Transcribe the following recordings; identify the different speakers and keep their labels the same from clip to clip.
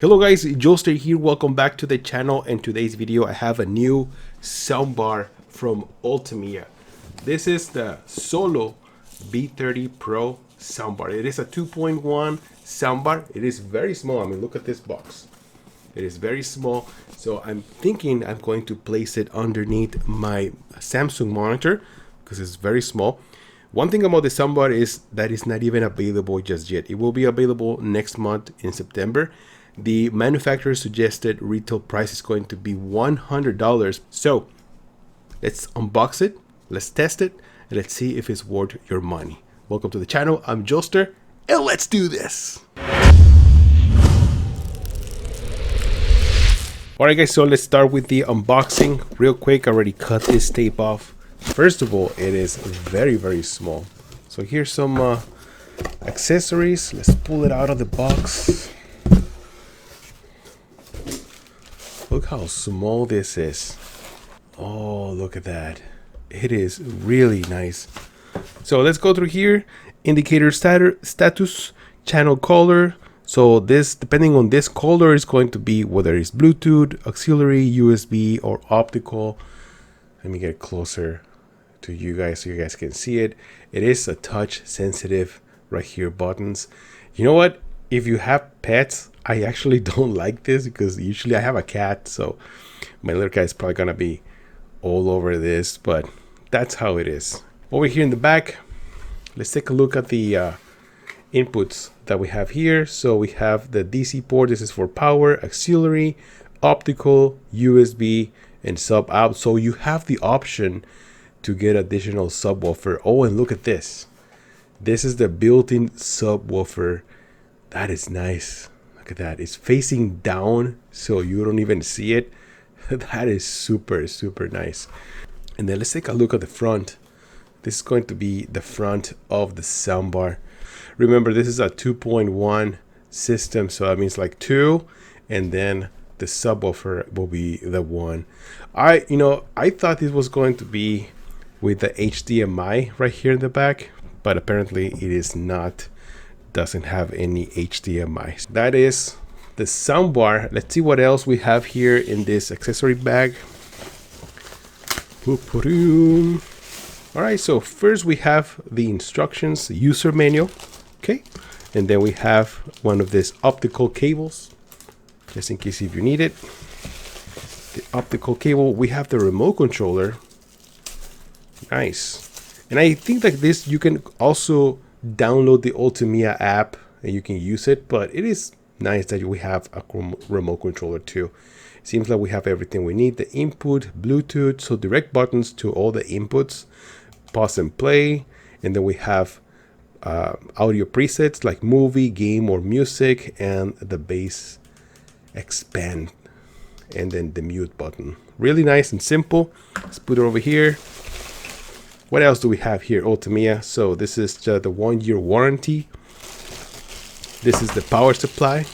Speaker 1: Hello guys, Joester here. Welcome back to the channel. In today's video I have a new soundbar from Ultimea. This is the Solo B30 PRO soundbar. It is a 2.1 soundbar. It is very small. I mean, look at this box. It is very small. So I'm thinking I'm going to place it underneath my Samsung monitor because it's very small. One thing about the soundbar is that it's not even available just yet. It will be available next month in September. The manufacturer suggested retail price is going to be $100. So let's unbox it, let's test it, and let's see if it's worth your money. Welcome to the channel. I'm Joester, and let's do this. Alright guys, so let's start with the unboxing real quick. I already cut this tape off. First of all, it is very small. So here's some accessories. Let's pull it out of the box. Look how small this is. Oh, look at that. It is really nice. So let's go through here. Indicator status, channel color. So this, depending on this color, is going to be whether it's Bluetooth, auxiliary, USB, or optical. Let me get closer to you guys so you guys can see it. It is a touch sensitive right here buttons. You know what? If you have pets, I actually don't like this because usually I have a cat, so my little cat is probably gonna be all over this, but that's how it is. Over here in the back, let's take a look at the inputs that we have here. So we have the DC port. This is for power, auxiliary, optical, USB, and sub out. So you have the option to get additional subwoofer. Oh, and look at this. This is the built-in subwoofer. That is nice. Look at that. It's facing down so you don't even see it. That is super nice. And then let's take a look at the front. This is going to be the front of the soundbar. Remember, this is a 2.1 system, so that means like 2, and then the subwoofer will be the 1. I thought this was going to be with the HDMI right here in the back, but apparently it is not. Doesn't have any HDMI. That is the soundbar. Let's see what else we have here in this accessory bag. All right, so first we have the instructions, the user manual. Okay, and then we have one of these optical cables, just in case if you need it. The optical cable. We have the remote controller. Nice. And I think that this, you can also download the Ultimea app and you can use it, but it is nice that we have a remote controller too. It seems like we have everything we need. The input, Bluetooth, so direct buttons to all the inputs, pause and play, and then we have audio presets like movie, game, or music, and the bass expand, and then the mute button. Really nice and simple. Let's put it over here. What else do we have here? Ultimea. So this is the 1-year warranty. This is the power supply.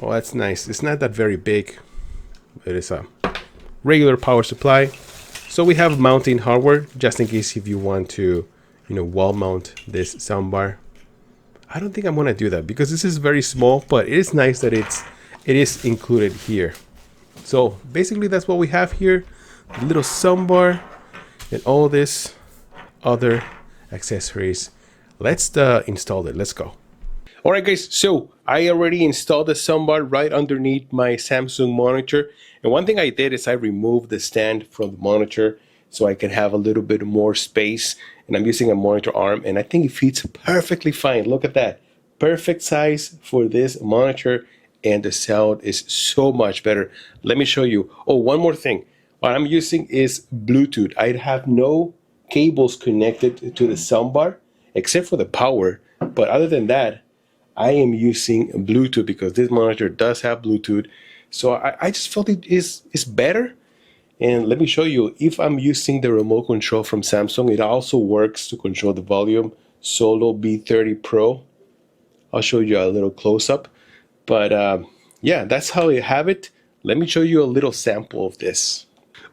Speaker 1: Oh, that's nice. It's not that very big. It is a regular power supply. So we have mounting hardware just in case if you want to, wall mount this soundbar. I don't think I'm gonna do that because this is very small, but it is nice that it is included here. So basically that's what we have here. The little soundbar and all this other accessories. Let's install it. Let's go. All right, guys. So I already installed the soundbar right underneath my Samsung monitor. And one thing I did is I removed the stand from the monitor so I can have a little bit more space. And I'm using a monitor arm, and I think it fits perfectly fine. Look at that. Perfect size for this monitor, and the sound is so much better. Let me show you. Oh, one more thing. What I'm using is Bluetooth. I have no cables connected to the soundbar except for the power. But other than that, I am using Bluetooth because this monitor does have Bluetooth. So I just felt it is better. And let me show you, if I'm using the remote control from Samsung, it also works to control the volume. Solo B30 PRO. I'll show you a little close-up. But yeah, that's how you have it. Let me show you a little sample of this.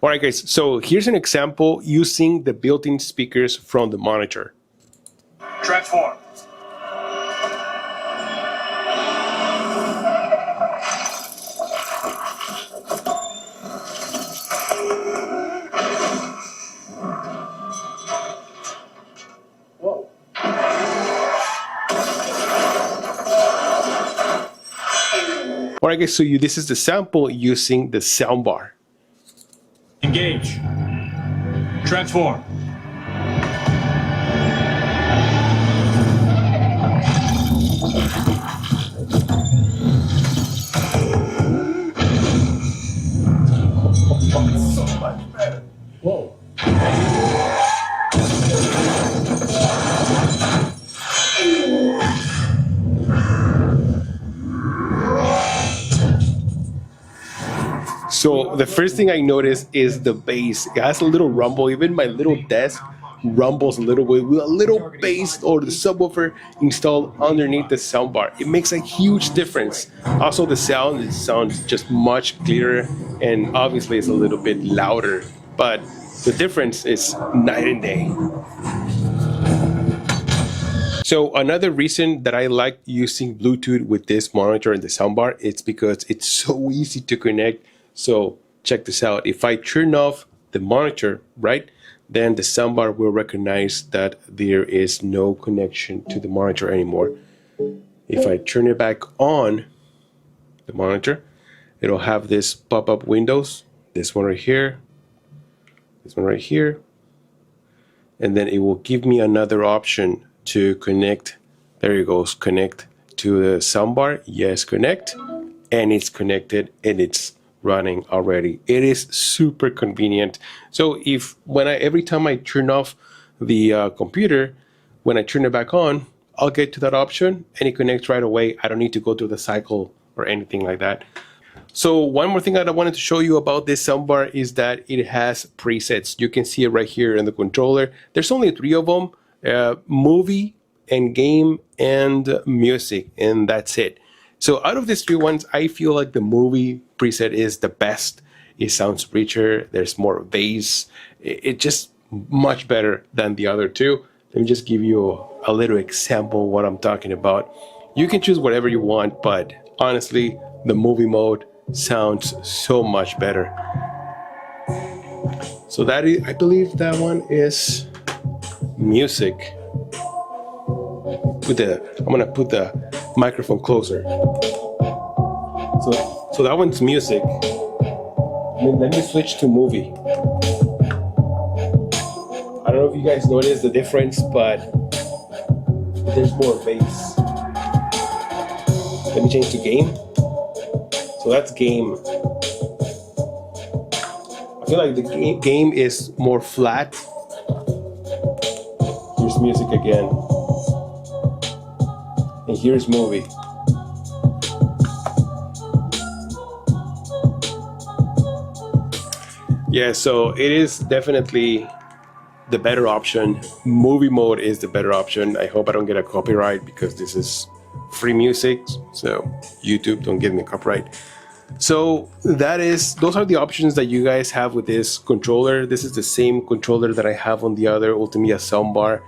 Speaker 1: All right, guys, so here's an example using the built-in speakers from the monitor.
Speaker 2: Transform.
Speaker 1: All right, guys, so this is the sample using the soundbar.
Speaker 2: Engage. Transform.
Speaker 1: So much better. Whoa. So the first thing I noticed is the bass. It has a little rumble. Even my little desk rumbles a little bit with a little bass or the subwoofer installed underneath the soundbar. It makes a huge difference. Also, the sound, it sounds just much clearer, and obviously it's a little bit louder, but the difference is night and day. So another reason that I like using Bluetooth with this monitor and the soundbar, it's because it's so easy to connect. So check this out. If I turn off the monitor, right, then the soundbar will recognize that there is no connection to the monitor anymore. If I turn it back on, the monitor, it'll have this pop-up windows, this one right here, this one right here, and then it will give me another option to connect. There it goes, connect to the soundbar. Yes, connect, and it's connected and it's running already. It is super convenient. So every time I turn off the computer, when I turn it back on, I'll get to that option and it connects right away. I don't need to go through the cycle or anything like that. So one more thing that I wanted to show you about this soundbar is that it has presets. You can see it right here in the controller. There's only 3 of them, movie and game and music, and that's it. So out of these 3 ones, I feel like the movie preset is the best. It sounds richer, there's more bass. It's just much better than the other 2. Let me just give you a little example of what I'm talking about. You can choose whatever you want, but honestly, the movie mode sounds so much better. So that is, I believe that one is music. I'm gonna put the microphone closer. So that one's music. Let me switch to movie. I don't know if you guys notice the difference, but there's more bass. Let me change to game. So that's game. I feel like the game is more flat. Here's music again. And here's movie. Yeah, so it is definitely the better option. Movie mode is the better option. I hope I don't get a copyright because this is free music, so YouTube, don't give me a copyright. So those are the options that you guys have with this controller. This is the same controller that I have on the other Ultimea soundbar.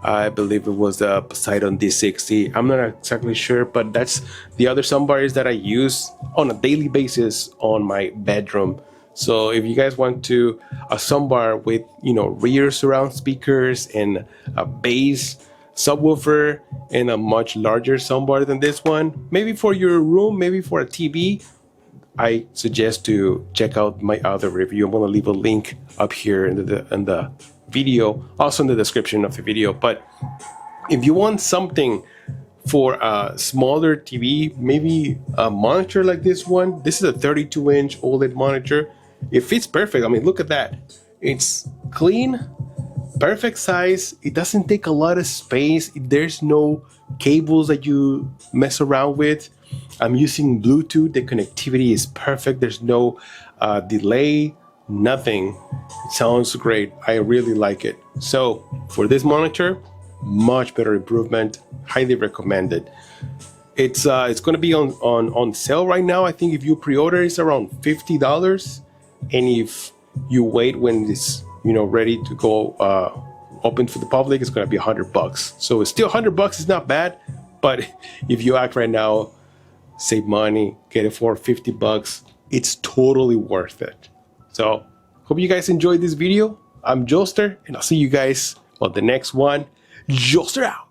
Speaker 1: I believe it was the Poseidon D60. I'm not exactly sure, but that's the other soundbars that I use on a daily basis on my bedroom. So if you guys want a soundbar with, rear surround speakers and a bass subwoofer and a much larger soundbar than this one, maybe for your room, maybe for a TV, I suggest to check out my other review. I'm gonna leave a link up here in the video, also in the description of the video. But if you want something for a smaller TV, maybe a monitor like this one, this is a 32-inch OLED monitor. It fits perfect. I mean, look at that. It's clean, perfect size. It doesn't take a lot of space. There's no cables that you mess around with. I'm using Bluetooth. The connectivity is perfect. There's no delay, nothing. It sounds great. I really like it. So for this monitor, much better improvement. Highly recommended. It's going to be on sale right now. I think if you pre-order, it's around $50. And if you wait when it's ready to go open for the public, it's going to be $100. So it's still $100 is not bad, but if you act right now, save money, get it for $50, it's totally worth it. So hope you guys enjoyed this video. I'm Joester, and I'll see you guys on the next one. Joester out.